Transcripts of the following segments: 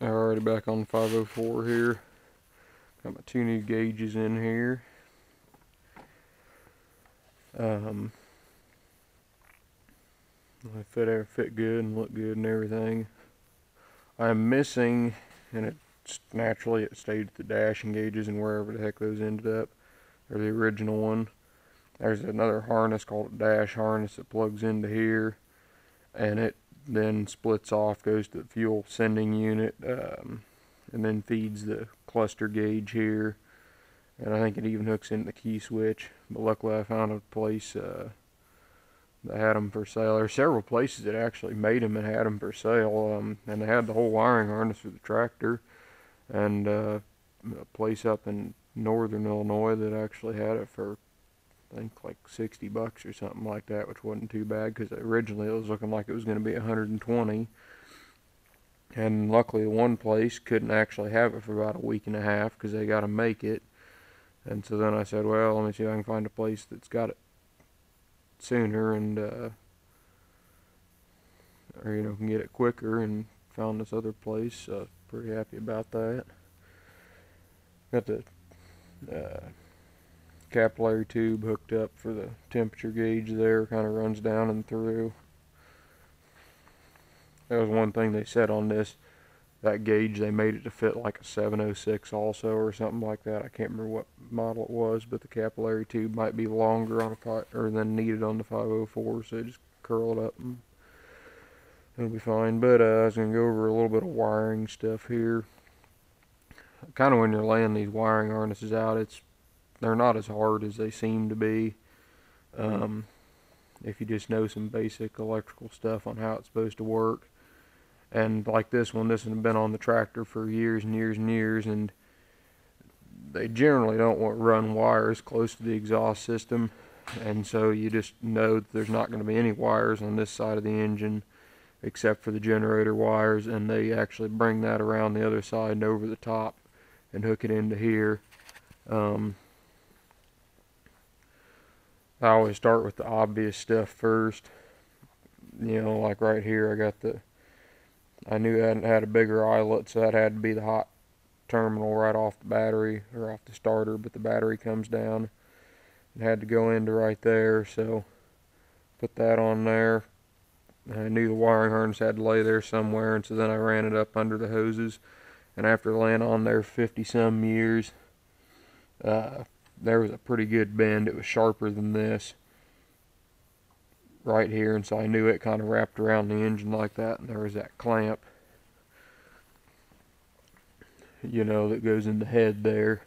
Alrighty, back on 504 here. Got my two new gauges in here. They fit good and look good and everything. I'm missing, and it stayed at the dashing gauges and wherever the heck those ended up, or the original one. There's another harness called a dash harness that plugs into here, and it then splits off, goes to the fuel sending unit, and then feeds the cluster gauge here. And I think it even hooks into the key switch. But luckily I found a place that had them for sale. There are several places that actually made them and had them for sale. And they had the whole wiring harness for the tractor. And a place up in northern Illinois that actually had it for, I think, like 60 bucks or something like that, which wasn't too bad because originally it was looking like it was going to be 120. And luckily one place couldn't actually have it for about a week and a half because they got to make it. And so then I said, well, let me see if I can find a place that's got it sooner and or can get it quicker, and found this other place. So pretty happy about that. Got the capillary tube hooked up for the temperature gauge there, kind of runs down and through. That was one thing they said on this. That gauge, they made it to fit like a 706 also, or something like that. I can't remember what model it was, but the capillary tube might be longer on than needed on the 504, so just curl it up and it'll be fine. But I was going to go over a little bit of wiring stuff here. Kind of when you're laying these wiring harnesses out, they're not as hard as they seem to be. If you just know some basic electrical stuff on how it's supposed to work. And like this has been on the tractor for years and years and years, and they generally don't want to run wires close to the exhaust system, and so you just know that there's not going to be any wires on this side of the engine except for the generator wires, and they actually bring that around the other side and over the top and hook it into here. I always start with the obvious stuff first. Like right here, I knew I had a bigger eyelet, so that had to be the hot terminal right off the battery, or off the starter, but the battery comes down. It had to go into right there, so put that on there. I knew the wiring harness had to lay there somewhere, and so then I ran it up under the hoses. And after laying on there 50-some years, there was a pretty good bend. It was sharper than this right here, and so I knew it kind of wrapped around the engine like that, and there was that clamp, that goes in the head there.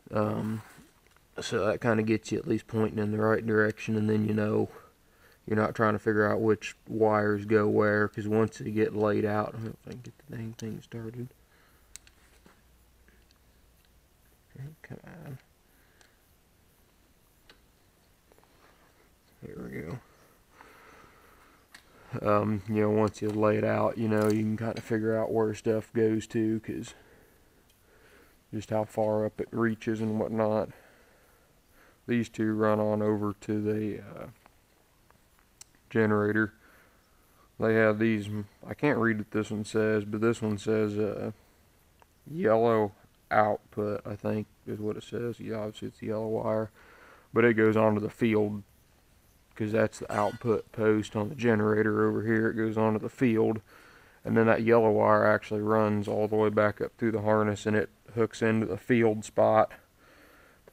So that kind of gets you at least pointing in the right direction, and then you're not trying to figure out which wires go where, because once they get laid out, I don't know if I can get the dang thing started. Come on. There we go. Once you lay it out, you can kind of figure out where stuff goes to, because just how far up it reaches and whatnot. These two run on over to the generator. They have these, I can't read what this one says, but this one says yellow output, I think is what it says. Yeah, obviously it's the yellow wire, but it goes onto the field, because that's the output post on the generator over here. It goes onto the field, and then that yellow wire actually runs all the way back up through the harness, and it hooks into the field spot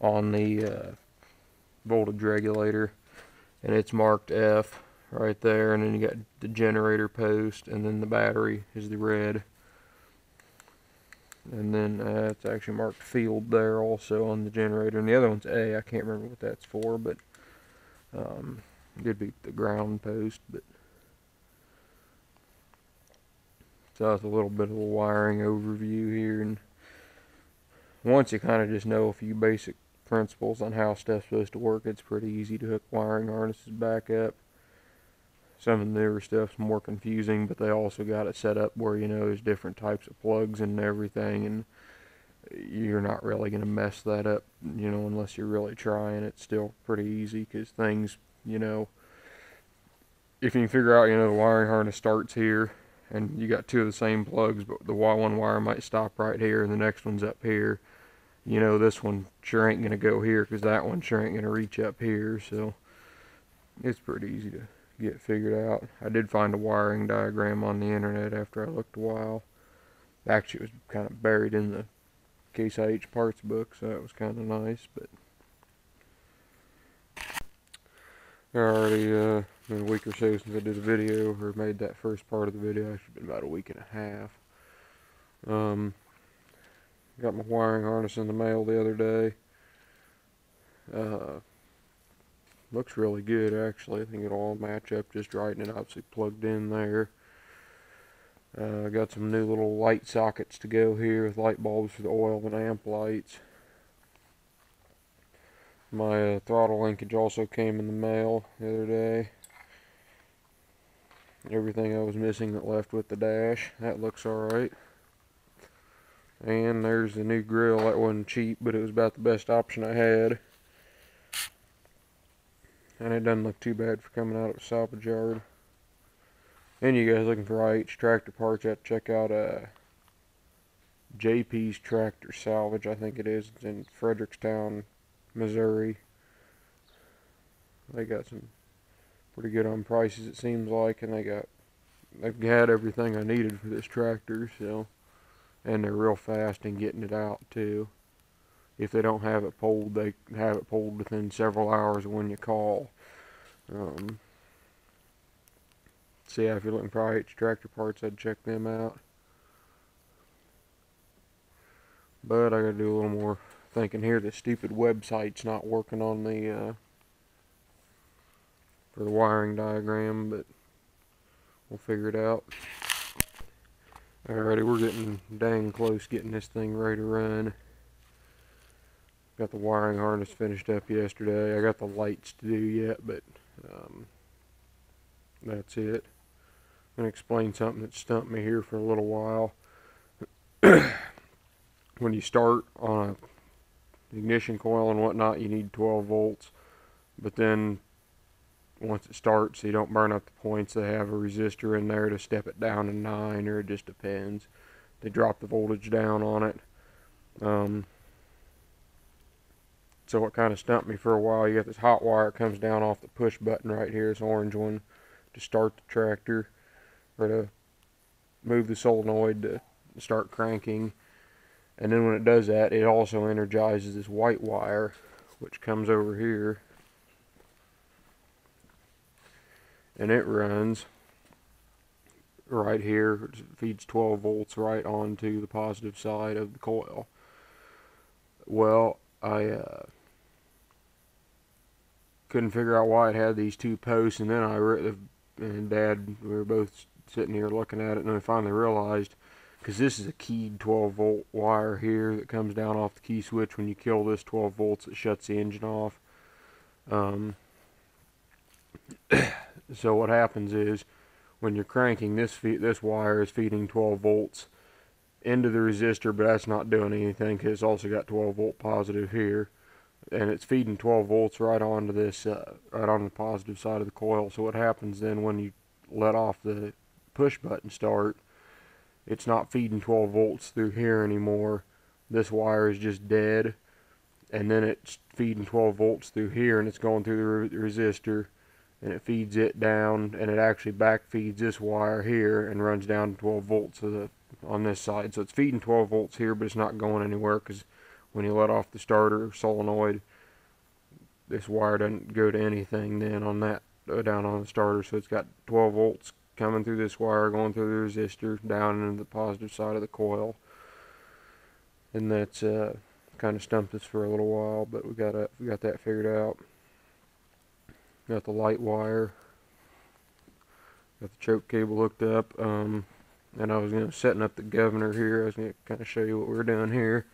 on the voltage regulator, and it's marked F right there. And then you got the generator post, and then the battery is the red, and then it's actually marked field there also on the generator, and the other one's A. I can't remember what that's for, but it could be the ground post. But so that's a little bit of a wiring overview here, and once you kind of just know a few basic principles on how stuff's supposed to work, it's pretty easy to hook wiring harnesses back up. Some of the newer stuff's more confusing, but they also got it set up where there's different types of plugs and everything, and you're not really going to mess that up, unless you're really trying. It's still pretty easy, because things, if you can figure out, the wiring harness starts here, and you got two of the same plugs, but the one wire might stop right here and the next one's up here, you know this one sure ain't gonna go here because that one sure ain't gonna reach up here. So it's pretty easy to get figured out. I did find a wiring diagram on the internet after I looked a while. Actually, it was kind of buried in the Case IH parts book, so that was kind of nice. But already been a week or so since I did a video, or made that first part of the video. Actually been about a week and a half. Got my wiring harness in the mail the other day. Looks really good actually. I think it'll all match up just right, and it obviously plugged in there. Got some new little light sockets to go here with light bulbs for the oil and amp lights. My throttle linkage also came in the mail the other day. Everything I was missing that left with the dash, that looks alright. And there's the new grill. That wasn't cheap, but it was about the best option I had. And it doesn't look too bad for coming out of a salvage yard. And you guys looking for IH tractor parts, you have to check out JP's Tractor Salvage, I think it is. It's in Frederickstown, Missouri. They got some pretty good on prices, it seems like, and they've had everything I needed for this tractor, so, and they're real fast in getting it out too. If they don't have it pulled, they have it pulled within several hours of when you call. So yeah, if you're looking for IH tractor parts, I'd check them out. But I gotta do a little more thinking here. The stupid website's not working on the for the wiring diagram, but we'll figure it out. Alrighty, we're getting dang close getting this thing ready to run. Got the wiring harness finished up yesterday. I got the lights to do yet, but that's it. I'm going to explain something that stumped me here for a little while. When you start on a ignition coil and whatnot, you need 12 volts. But then once it starts, so you don't burn up the points, they have a resistor in there to step it down to 9, or it just depends. They drop the voltage down on it. So it kind of stumped me for a while. You got this hot wire that comes down off the push button right here, this orange one, to start the tractor, or to move the solenoid to start cranking. And then when it does that, it also energizes this white wire, which comes over here, and it runs right here. It feeds 12 volts right onto the positive side of the coil. Well, I couldn't figure out why it had these two posts, and then and Dad, we were both sitting here looking at it, and I finally realized, because this is a keyed 12 volt wire here that comes down off the key switch. When you kill this 12 volts, it shuts the engine off. So what happens is, when you're cranking, this wire is feeding 12 volts into the resistor, but that's not doing anything because it's also got 12 volt positive here, and it's feeding 12 volts right onto this, right on the positive side of the coil. So what happens then, when you let off the push button start, it's not feeding 12 volts through here anymore. This wire is just dead, and then it's feeding 12 volts through here, and it's going through the resistor, and it feeds it down, and it actually back feeds this wire here and runs down to 12 volts on this side. So it's feeding 12 volts here, but it's not going anywhere, because when you let off the starter solenoid, this wire doesn't go to anything then on that, down on the starter. So it's got 12 volts coming through this wire, going through the resistor, down into the positive side of the coil. And that's kind of stumped us for a little while, but we got that figured out. Got the light wire, got the choke cable hooked up, and I was setting up the governor here. I was going to kind of show you what we're doing here.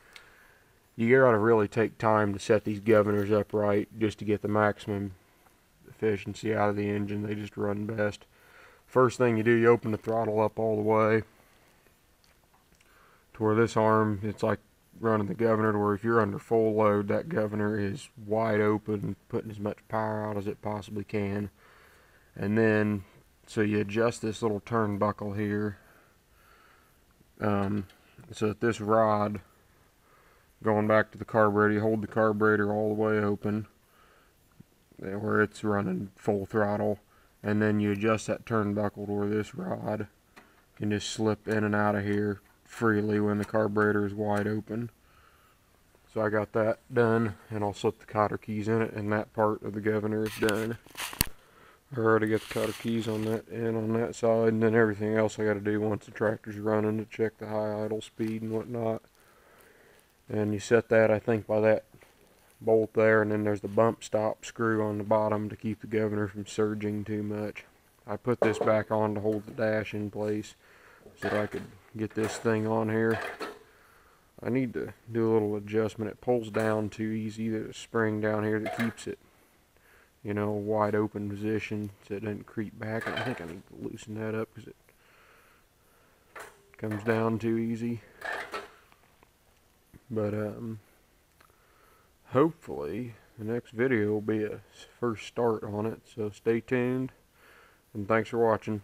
You got to really take time to set these governors up right, just to get the maximum efficiency out of the engine. They just run best. First thing you do, you open the throttle up all the way to where this arm, it's like running the governor, to where if you're under full load, that governor is wide open, putting as much power out as it possibly can. And then So you adjust this little turnbuckle here, so that this rod going back to the carburetor, you hold the carburetor all the way open where it's running full throttle, and then you adjust that turnbuckle to where this rod can just slip in and out of here freely when the carburetor is wide open. So I got that done, and I'll slip the cotter keys in it, and that part of the governor is done. I already got the cotter keys on that and on that side, and then everything else I got to do once the tractor's running to check the high idle speed and whatnot. And you set that, I think, by that bolt there, and then there's the bump stop screw on the bottom to keep the governor from surging too much. I put this back on to hold the dash in place so that I could get this thing on here. I need to do a little adjustment. It pulls down too easy. There's a spring down here that keeps it, you know, wide open position so it doesn't creep back. And I think I need to loosen that up because it comes down too easy. But hopefully the next video will be a first start on it. So stay tuned, and thanks for watching.